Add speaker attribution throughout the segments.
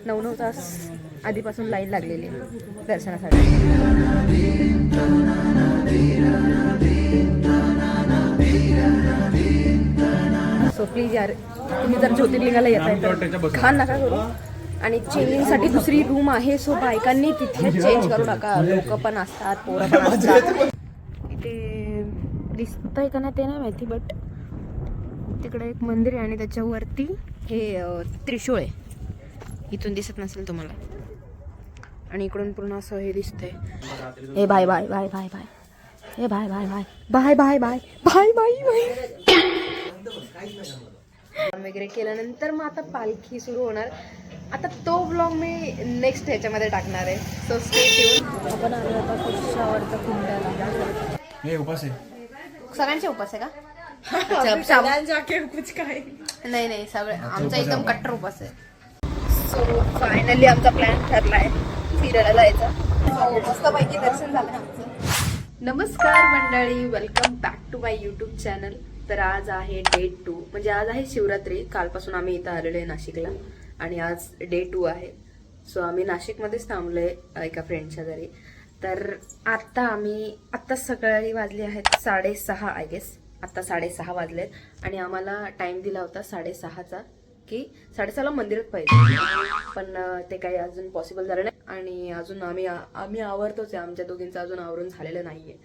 Speaker 1: 9 तास आधीपासून लाईन लागलेली आहे दर्शनासाठी. सो प्लीज यार, तुम्ही जर ज्योतिर्लिंगाला येत आहे तर घाण नका करू. आणि चेंजिंगसाठी दुसरी रूम आहे, सो बायकांनी तिथे चेंज करू नका. लोक पण असतात, पोरं पण असतात. इथे दिसतंय का नाही ते नाही माहिती, बट तिकडे एक मंदिर आहे आणि त्याच्यावरती हे त्रिशूळ आहे. इथून दिसत नसेल तुम्हाला. आणि इकडून पूर्ण असं हे दिसतंय. हे bye bye bye bye bye, हे bye bye bye bye bye bye bye bye bye वगैरे केल्यानंतर मग आता पालखी सुरू होणार. आता तो ब्लॉग मी नेक्स्ट ह्याच्यामध्ये टाकणार आहे. So stay tune. आपण आलो आता कुशावरचा कुंडाला.
Speaker 2: हे उपास आहे,
Speaker 1: सगळ्यांचे उपास आहे का? नाही नाही, सगळे आमचा एकदम कट्टर उपास आहे. सो फायनली आमचा प्लॅन ठरलाय फिरायला जायचा. मस्तपैकी दर्शन झालं आमचं. नमस्कार मंडळी, welcome back to my YouTube channel. तर आज आहे डे 2, म्हणजे आज आहे शिवरात्री. कालपासून आम्ही इथं आलेलो आहे नाशिकला आणि आज डे 2 आहे. सो आम्ही नाशिकमध्येच थांबलोय एका फ्रेंडच्या घरी. तर आत्ता सकाळी वाजले आहेत 6:30 आय गेस. आत्ता 6:30 वाजलेत आणि आम्हाला टाइम दिला होता 6:30चा की 6:30ला मंदिरात पाहिजे, पण ते काही अजून पॉसिबल झालं नाही. आणि अजून आम्ही आवरतोच आहे, आमच्या दोघींचं अजून आवरून झालेलं नाहीये.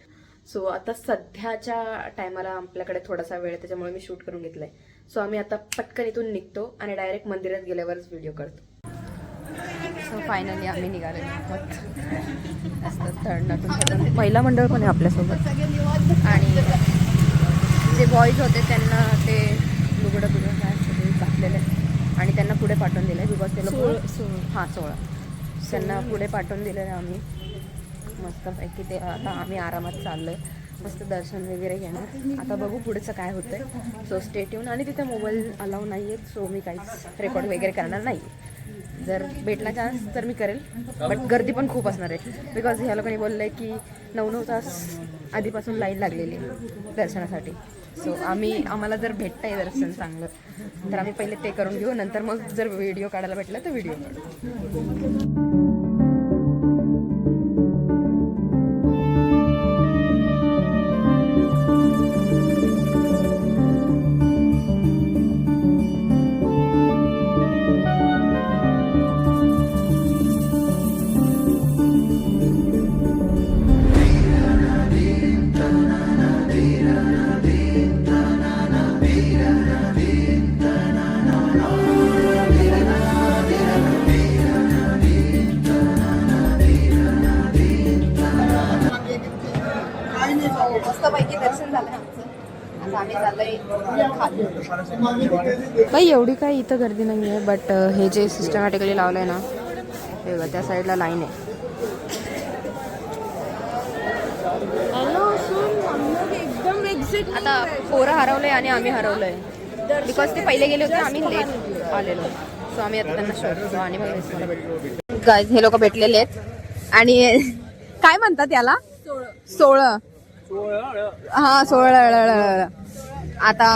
Speaker 1: सो आता सध्याच्या टायमाला आपल्याकडे थोडासा वेळ आहे, त्याच्यामुळे मी शूट करून घेतलंय. सो आम्ही आता पटकन इथून निघतो आणि डायरेक्ट मंदिरात गेल्यावरच व्हिडिओ करतो. सो फायनली आम्ही निघाले. असतं महिला मंडळ पण आहे आपल्यासोबत. आणि जे बॉईज होते त्यांना ते लुगडं काय सगळे घातलेले आणि त्यांना पुढे पाठवून दिलं बिकॉज ते लोक 16 त्यांना पुढे पाठवून दिलेलं आहे. आम्ही मस्तपैकी ते आता आम्ही आरामात चाललोय, मस्त दर्शन वगैरे घेणार. आता बघू पुढचं काय होतंय. So stay tune. आणि तिथे मोबाईल अलाव नाही आहेत, सो मी काहीच रेकॉर्ड वगैरे करणार नाही. जर भेटला चान्स तर मी करेल, बट गर्दी पण खूप असणार आहे बिकॉज ह्या लोकांनी बोललंय की 9 तास आधीपासून लाईन लागलेली आहे दर्शनासाठी. सो आम्हाला जर भेटतंय दर्शन चांगलं तर आम्ही पहिले ते करून घेऊ, नंतर मग जर व्हिडिओ काढायला भेटला तर व्हिडिओ काढू. मस्तपैकी दर्शन झालं आमचं. आता आम्ही चाललोय बाई. एवढी काही इथं गर्दी नाही आहे, बट हे जे सिस्टमॅटिकली लावलंय ना, हे बघा त्या साईडला लाईन आहे. आता पोरं हरवलंय आणि आम्ही हरवलोय बिकॉज ते पहिले गेले होते, आम्ही लेट आलेलो. सो आम्ही आता त्यांना शोधतो आणि मग भेटलो. गाईज हे लोक भेटलेले आहेत आणि काय म्हणतात याला 16 हा 16. आता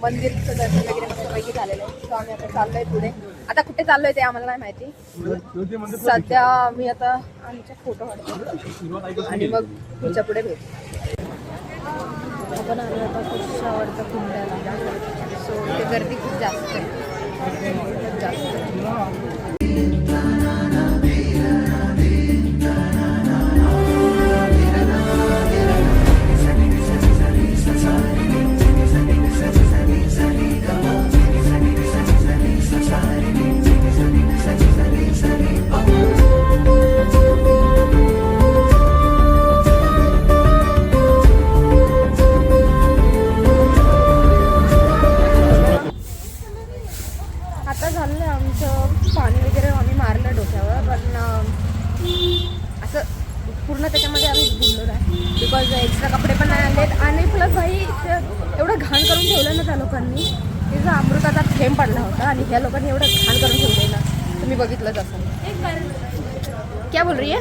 Speaker 1: मंदिरचं दर्शन वगैरे मस्तपैकी झालेलं आहे. सो आम्ही आता चाललोय पुढे. आता कुठे चाललोय ते आम्हाला नाही माहिती. सध्या मी आता आमचे फोटो काढतो आणि मग तुमच्या पुढे भेटू. आपण आलो आता कुशावरचा कुंडाला. सो ते गर्दी खूप जास्त आहे, खूप जास्त. आता झालं आमचं पाणी वगैरे आम्ही मारलं डोक्यावर, पण असं पूर्ण त्याच्यामध्ये आम्ही बुडलो नाही बिकॉज एक्स्ट्रा कपडे पण नाही आणलेत. आणि प्लस भाई एवढं घाण करून ठेवलं ना त्या लोकांनी. तिचा अमृताचा थेंब पडला होता आणि ह्या लोकांनी एवढं घाण करून ठेवलंय ना, तुम्ही बघितलंच असं. क्या बोल रही है?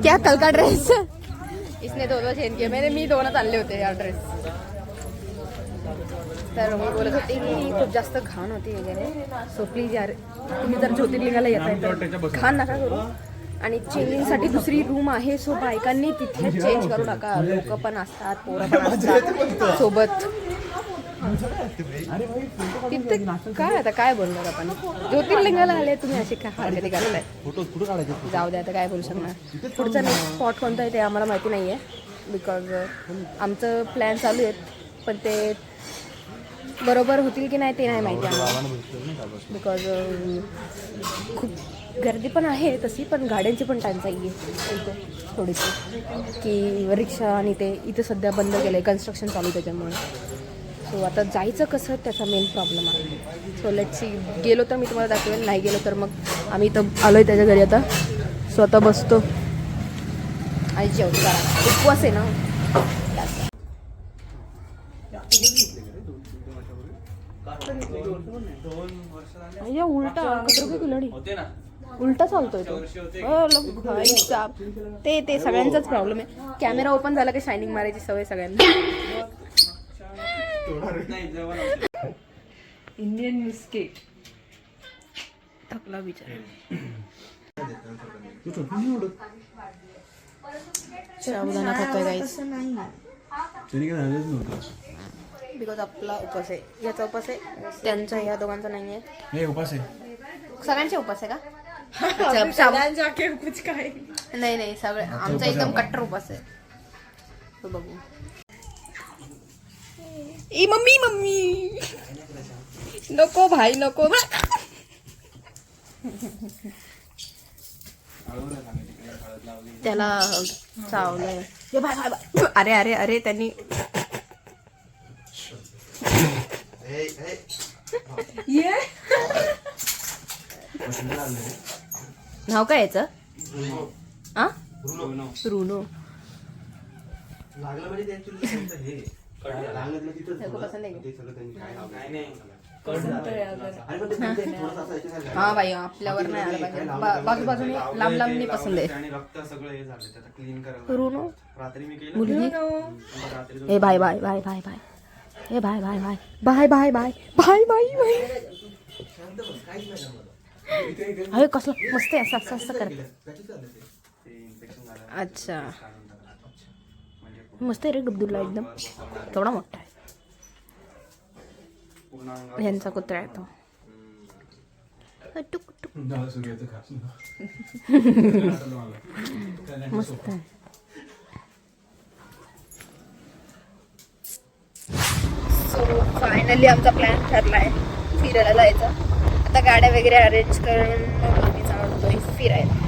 Speaker 1: क्या कल का ड्रेस? इसने 2 चेंज किए. मी 2च आणले होते यार ड्रेस. तर मी बोलत होते की खूप जास्त घाण होती वगैरे. सो प्लीज यार तुम्ही जर ज्योतिर्लिंगाला येत आहे तर घाण नका करू. आणि चेंजिंगसाठी दुसरी रूम आहे. सो बायकांनी तिथे चेंज करू नका. लोक पण असतात, पोरं पण असतात सोबत. तिथे काय आता काय बोलणार आपण. ज्योतिर्लिंगाला आले तुम्ही असे काय हरकती करताय. जाऊ द्या आता काय बोलू शकणार. पुढचा नेक्स्ट स्पॉट कोणता आहे ते आम्हाला माहिती नाही आहे. बिकॉज आमचं प्लॅन चालू आहेत पण ते बरोबर होतील की नाही ते नाही माहिती आम्हाला. बिकॉज खूप गर्दी पण आहे तशी, पण गाड्यांची पण टंचाई आहे इथे थोडीशी. की रिक्षा आणि ते इथे सध्या बंद केलं आहे, कन्स्ट्रक्शन चालू त्याच्यामुळे. सो आता जायचं कसं त्याचा मेन प्रॉब्लेम आहे. So let's see. गेलो तर मी तुम्हाला दाखवेन, नाही गेलो तर मग आम्ही इथं आलो आहे त्याच्या घरी आता. सो आता बसतो आणि जेवतो. करा उपवास आहे ना. उलटा खिलाडी उलटा चालतोय तो. ते सगळ्यांचाच प्रॉब्लेम आहे. कॅमेरा ओपन झाला की शायनिंग मारायची सवय सगळ्यांना. इंडियन बिस्किट थकला बिचारा. साबुदाणा खातोय गाईस. बिकॉज आपला उपास आहे, याचा उपास आहे, त्यांचा ह्या दोघांचा नाही आहे.
Speaker 2: उपास आहे
Speaker 1: सगळ्यांचे उपास आहे का? नाही नाही सगळे आमचा एकदम कट्टर उपास आहे. तो बघू. ई मम्मी मम्मी नको भाई नको. त्याला चावलंय. अरे अरे अरे त्यांनी नाव काय याचं? रुनो. हा बाई आपल्यावर नाही आलं पाहिजे. बाजूबाजूने लांब लांब नाही पसंत आहे. रुनो मुलगी. ए bye bye bye bye bye. ए bye bye bye bye bye bye bye bye bye. अरे कसलं मस्त आहे. असं असं असं करत. अच्छा मस्त आहे रे डुबदुल्ला एकदम. थोडा मोठा आहे. ह्यांचा कुत्रा आहे तो. मस्त आहे. सो फायनली आमचा प्लॅन ठरलाय फिरायला जायचा. आता गाड्या वगैरे अरेंज करून मग आम्ही जातोय फिरायला.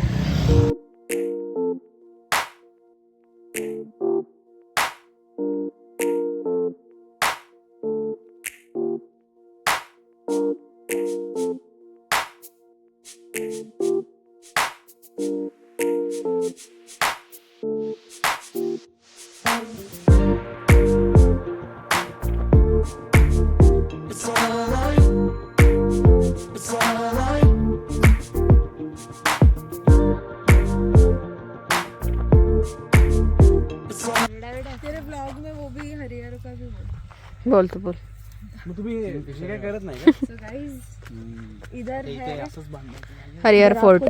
Speaker 1: बोलतो बोल.
Speaker 2: तुम्ही करत नाही
Speaker 1: इधर हरिहर फोर्ट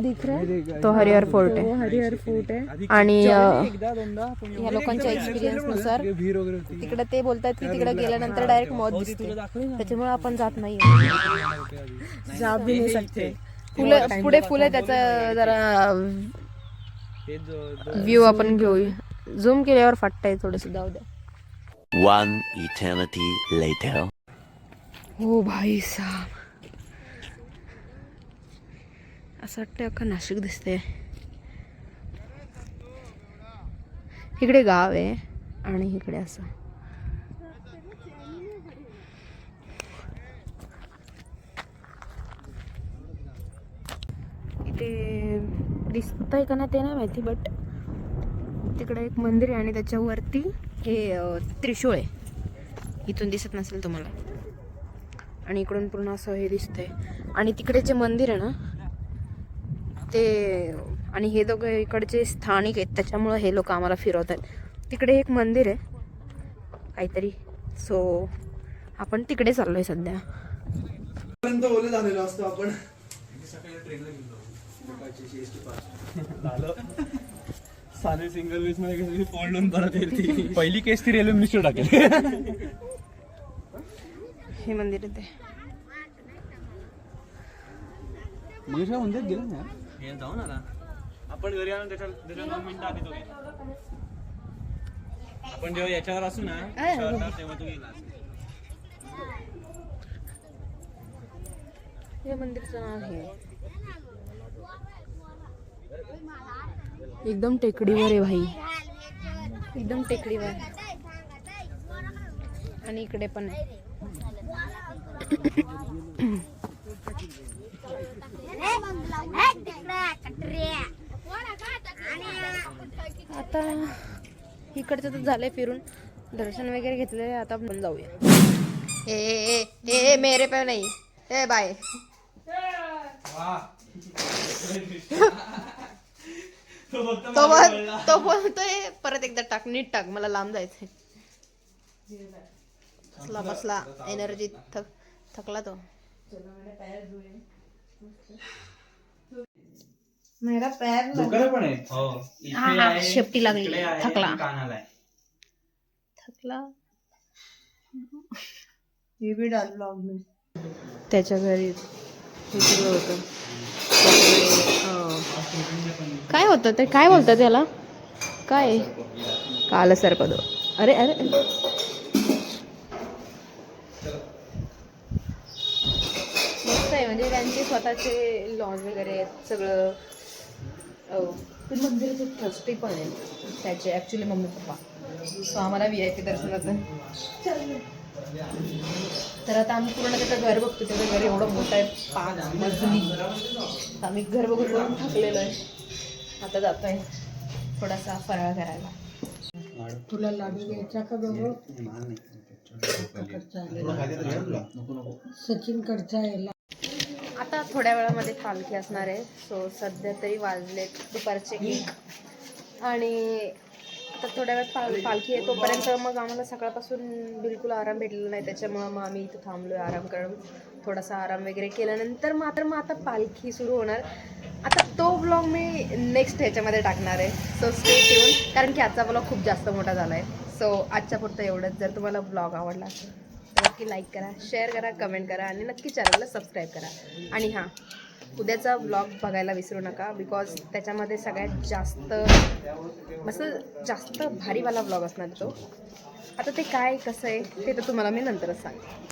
Speaker 1: तो हरिहर फोर्ट आहे. हरिहर फोर्ट आहे. आणि या लोकांच्या एक्सपिरियन्स नुसार तिकडे ते बोलतात की तिकडे गेल्यानंतर डायरेक्ट मौत दिसते. त्याच्यामुळे आपण जात नाही. जा भी नाही सकते. पुढे फुले त्याचा जरा व्ह्यू आपण घेऊ. झूम केल्यावर फाटतंय थोडस. जाऊ द्या.
Speaker 3: One eternity later.
Speaker 1: हो भाई साहब असं वाटतं अख्खा नाशिक दिसते. इकडे गाव आहे आणि इकडे असं. इथे दिसतंय का नाही ते नाही माहिती, बट तिकडे एक मंदिर आहे आणि त्याच्यावरती हे त्रिशूळ आहे. इथून दिसत नसेल तुम्हाला. आणि इकडून पूर्ण असं हे दिसतंय. आणि तिकडे जे मंदिर आहे ना ते, आणि हे दोघं इकडचे स्थानिक आहेत त्याच्यामुळं हे लोक आम्हाला फिरवतात. तिकडे एक मंदिर आहे काहीतरी. सो आपण तिकडे चाललोय सध्या.
Speaker 2: ओले झालेलो असतो आपण. साने सिंगल वेज मध्ये फोडून परत येते. पहिली केस ती रेल्वे मिनिस्टर टाकेल.
Speaker 1: हे मंदिर आहे ते.
Speaker 2: मग काय मंदिर गेलं ना हे जाऊन आला आपण घरी आलो त्याच्या 2 मिनिटं आधी तो गेला. आपण जेव्हा याच्यावर असू ना तेव्हा तो गेला.
Speaker 1: हे मंदिरचं नाव आहे. एकदम टेकडीवर आहे भाई, एकदम टेकडीवर. आणि इकडे पण आहे. आता इकडचं तर झालंय फिरून, दर्शन वगैरे घेतलेलं. आता आपण जाऊया. ए मेरे पे नाही. ए बाय. तो बोलतोय परत एकदा टाक, नीट टाक, मला लांब जायचंय. बसला एनर्जी थकला तो. मेरा पैर
Speaker 2: पण आहे.
Speaker 1: शेपटी लागली. थकला. हे भी डाल ब्लॉग में. त्याच्या घरी हे सगळं होतं. काय होतं ते, काय बोलतात त्याला, काय कालसर्प. अरे अरे मस्त आहे. म्हणजे त्यांचे स्वतःचे लॉज वगैरे आहेत सगळं. ते मंदिराचे ट्रस्टी पण आहेत त्याचे ॲक्च्युली मम्मी पप्पा. सो आम्हाला VIP दर्शनाचं. तर आता आम्ही पूर्ण त्याचं घर बघतो. त्याचं घर एवढं मोठं आहे, 5 मजली. आम्ही घर बघून थकलेलो आहे. आता जातोय थोडासा फराळ करायला.
Speaker 4: तुला लाडू घ्यायचा का बाबा? सचिन कडचा यायला.
Speaker 1: आता थोड्या वेळामध्ये पालखी असणार आहे. सो सध्या तरी वाजलेत दुपारचे 1. आणि आता थोड्या वेळात पालखी आहे. तोपर्यंत मग आम्हाला सकाळपासून बिलकुल आराम भेटलेला नाही. त्याच्यामुळं मग आम्ही इथं थांबलो आहे आराम करून. थोडासा आराम वगैरे केल्यानंतर मग आता पालखी सुरू होणार. आता तो ब्लॉग मी नेक्स्ट ह्याच्यामध्ये टाकणार आहे. सो स्टे ट्यून, कारण की आजचा ब्लॉग खूप जास्त मोठा झाला आहे. सो आजच्या पुरतं एवढंच. जर तुम्हाला ब्लॉग आवडला असेल तर नक्की लाईक करा, शेअर करा, कमेंट करा आणि नक्की चॅनलला सबस्क्राईब करा. आणि हां, उद्याचा ब्लॉग बघायला विसरू नका, बिकॉज त्याच्यामध्ये सगळ्यात जास्त भारीवाला ब्लॉग असणार तो. आता ते काय कसं आहे ते तर तुम्हाला मी नंतरच सांगते.